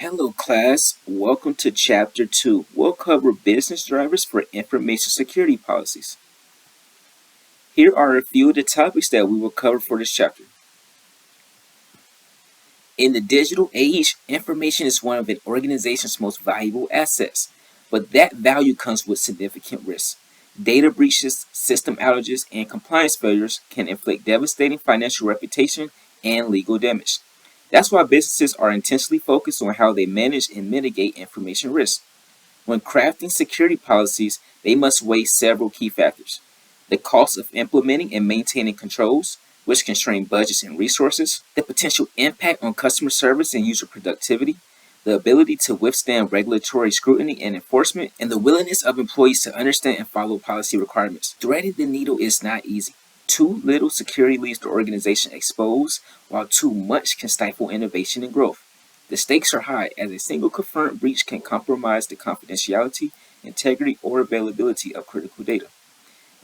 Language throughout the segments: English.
Hello class, welcome to chapter 2. We'll cover business drivers for information security policies. Here are a few of the topics that we will cover for this chapter. In the digital age, information is one of an organization's most valuable assets, but that value comes with significant risks. Data breaches, system outages, and compliance failures can inflict devastating financial reputation and legal damage. That's why businesses are intentionally focused on how they manage and mitigate information risk. When crafting security policies, they must weigh several key factors: the cost of implementing and maintaining controls, which can strain budgets and resources, the potential impact on customer service and user productivity, the ability to withstand regulatory scrutiny and enforcement, and the willingness of employees to understand and follow policy requirements. Threading the needle is not easy. Too little security leaves the organization exposed, while too much can stifle innovation and growth. The stakes are high, as a single confirmed breach can compromise the confidentiality, integrity, or availability of critical data.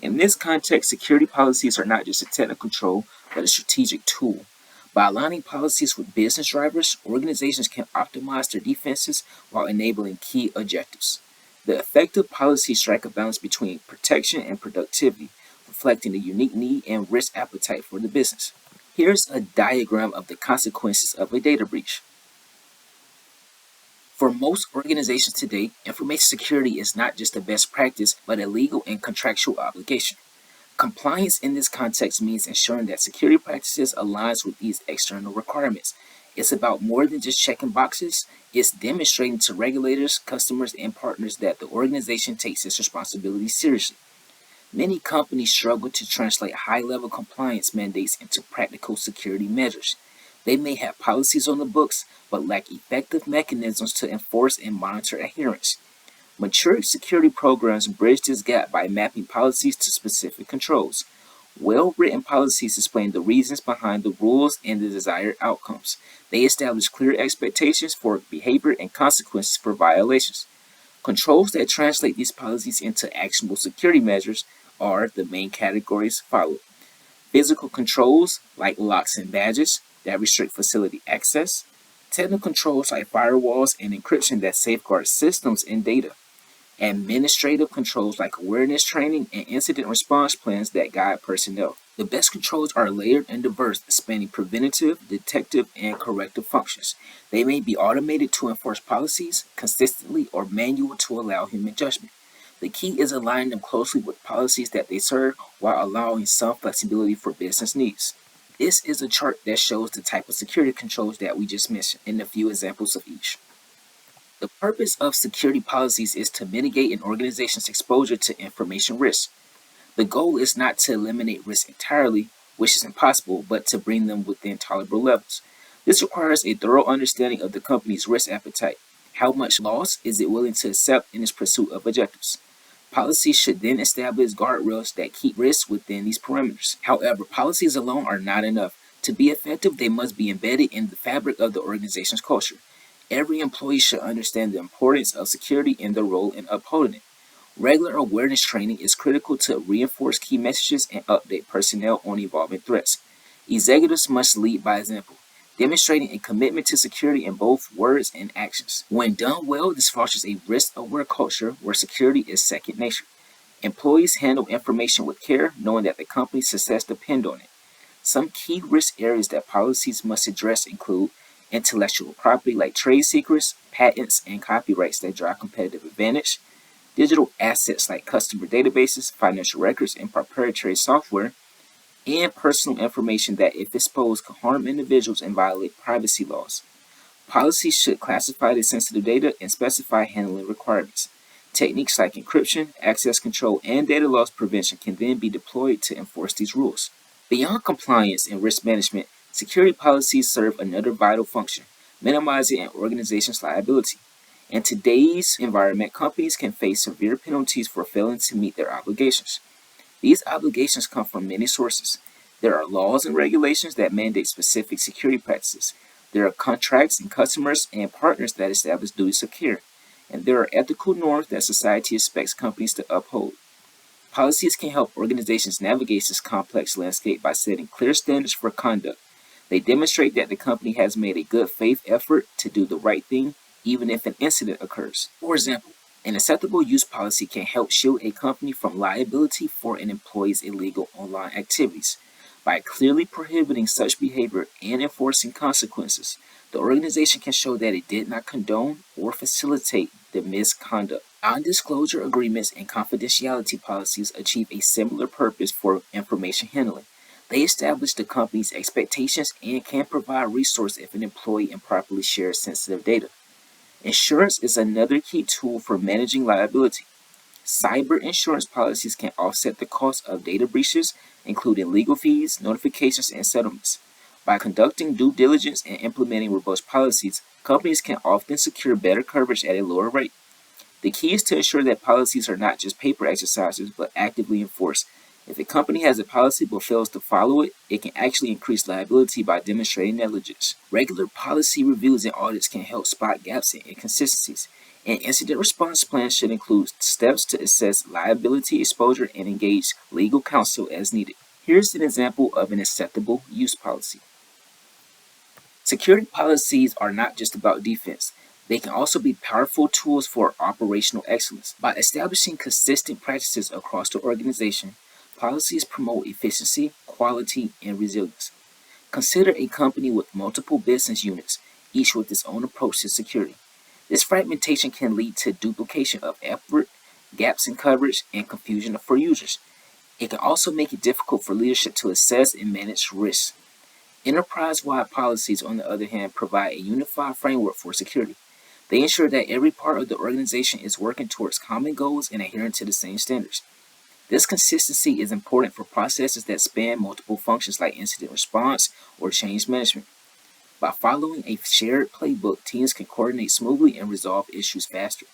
In this context, security policies are not just a technical tool, but a strategic tool. By aligning policies with business drivers, organizations can optimize their defenses while enabling key objectives. The effective policies strike a balance between protection and productivity, reflecting the unique need and risk appetite for the business. Here's a diagram of the consequences of a data breach. For most organizations today, information security is not just a best practice, but a legal and contractual obligation. Compliance in this context means ensuring that security practices aligns with these external requirements. It's about more than just checking boxes. It's demonstrating to regulators, customers, and partners that the organization takes its responsibility seriously. Many companies struggle to translate high-level compliance mandates into practical security measures. They may have policies on the books, but lack effective mechanisms to enforce and monitor adherence. Mature security programs bridge this gap by mapping policies to specific controls. Well-written policies explain the reasons behind the rules and the desired outcomes. They establish clear expectations for behavior and consequences for violations. Controls that translate these policies into actionable security measures are the main categories followed. Physical controls like locks and badges that restrict facility access. Technical controls like firewalls and encryption that safeguard systems and data. Administrative controls like awareness training and incident response plans that guide personnel. The best controls are layered and diverse, spanning preventative, detective, and corrective functions. They may be automated to enforce policies consistently or manual to allow human judgment. The key is aligning them closely with policies that they serve while allowing some flexibility for business needs. This is a chart that shows the type of security controls that we just mentioned and a few examples of each. The purpose of security policies is to mitigate an organization's exposure to information risk. The goal is not to eliminate risk entirely, which is impossible, but to bring them within tolerable levels. This requires a thorough understanding of the company's risk appetite. How much loss is it willing to accept in its pursuit of objectives? Policies should then establish guardrails that keep risks within these parameters. However, policies alone are not enough. To be effective, they must be embedded in the fabric of the organization's culture. Every employee should understand the importance of security and their role in upholding it. Regular awareness training is critical to reinforce key messages and update personnel on evolving threats. Executives must lead by example, demonstrating a commitment to security in both words and actions. When done well, this fosters a risk-aware culture where security is second nature. Employees handle information with care, knowing that the company's success depends on it. Some key risk areas that policies must address include intellectual property like trade secrets, patents, and copyrights that drive competitive advantage, digital assets like customer databases, financial records, and proprietary software, and personal information that, if exposed, could harm individuals and violate privacy laws. Policies should classify the sensitive data and specify handling requirements. Techniques like encryption, access control, and data loss prevention can then be deployed to enforce these rules. Beyond compliance and risk management, security policies serve another vital function: minimizing an organization's liability. In today's environment, companies can face severe penalties for failing to meet their obligations. These obligations come from many sources. There are laws and regulations that mandate specific security practices. There are contracts and customers and partners that establish duties of care. And there are ethical norms that society expects companies to uphold. Policies can help organizations navigate this complex landscape by setting clear standards for conduct. They demonstrate that the company has made a good faith effort to do the right thing even if an incident occurs. For example, an acceptable use policy can help shield a company from liability for an employee's illegal online activities. By clearly prohibiting such behavior and enforcing consequences, the organization can show that it did not condone or facilitate the misconduct. Non-disclosure agreements and confidentiality policies achieve a similar purpose for information handling. They establish the company's expectations and can provide resources if an employee improperly shares sensitive data. Insurance is another key tool for managing liability. Cyber insurance policies can offset the cost of data breaches, including legal fees, notifications, and settlements. By conducting due diligence and implementing robust policies, companies can often secure better coverage at a lower rate. The key is to ensure that policies are not just paper exercises but actively enforced. If a company has a policy but fails to follow it, it can actually increase liability by demonstrating negligence. Regular policy reviews and audits can help spot gaps and inconsistencies. An incident response plan should include steps to assess liability exposure and engage legal counsel as needed. Here's an example of an acceptable use policy. Security policies are not just about defense. They can also be powerful tools for operational excellence. By establishing consistent practices across the organization, policies promote efficiency, quality, and resilience. Consider a company with multiple business units, each with its own approach to security. This fragmentation can lead to duplication of effort, gaps in coverage, and confusion for users. It can also make it difficult for leadership to assess and manage risks. Enterprise-wide policies, on the other hand, provide a unified framework for security. They ensure that every part of the organization is working towards common goals and adhering to the same standards. This consistency is important for processes that span multiple functions like incident response or change management. By following a shared playbook, teams can coordinate smoothly and resolve issues faster.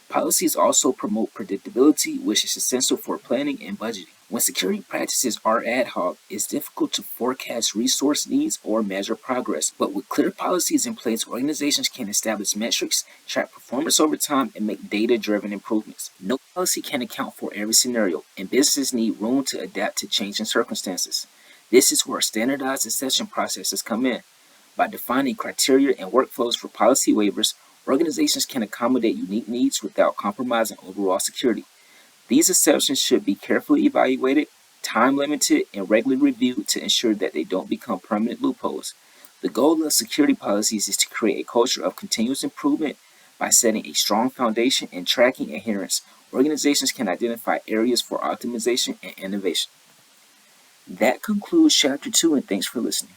Policies also promote predictability, which is essential for planning and budgeting. When security practices are ad hoc, it's difficult to forecast resource needs or measure progress. But with clear policies in place, organizations can establish metrics, track performance over time, and make data-driven improvements. No policy can account for every scenario, and businesses need room to adapt to changing circumstances. This is where standardized assessment processes come in. By defining criteria and workflows for policy waivers, organizations can accommodate unique needs without compromising overall security. These exceptions should be carefully evaluated, time-limited, and regularly reviewed to ensure that they don't become permanent loopholes. The goal of security policies is to create a culture of continuous improvement. By setting a strong foundation and tracking adherence, organizations can identify areas for optimization and innovation. That concludes Chapter 2, and thanks for listening.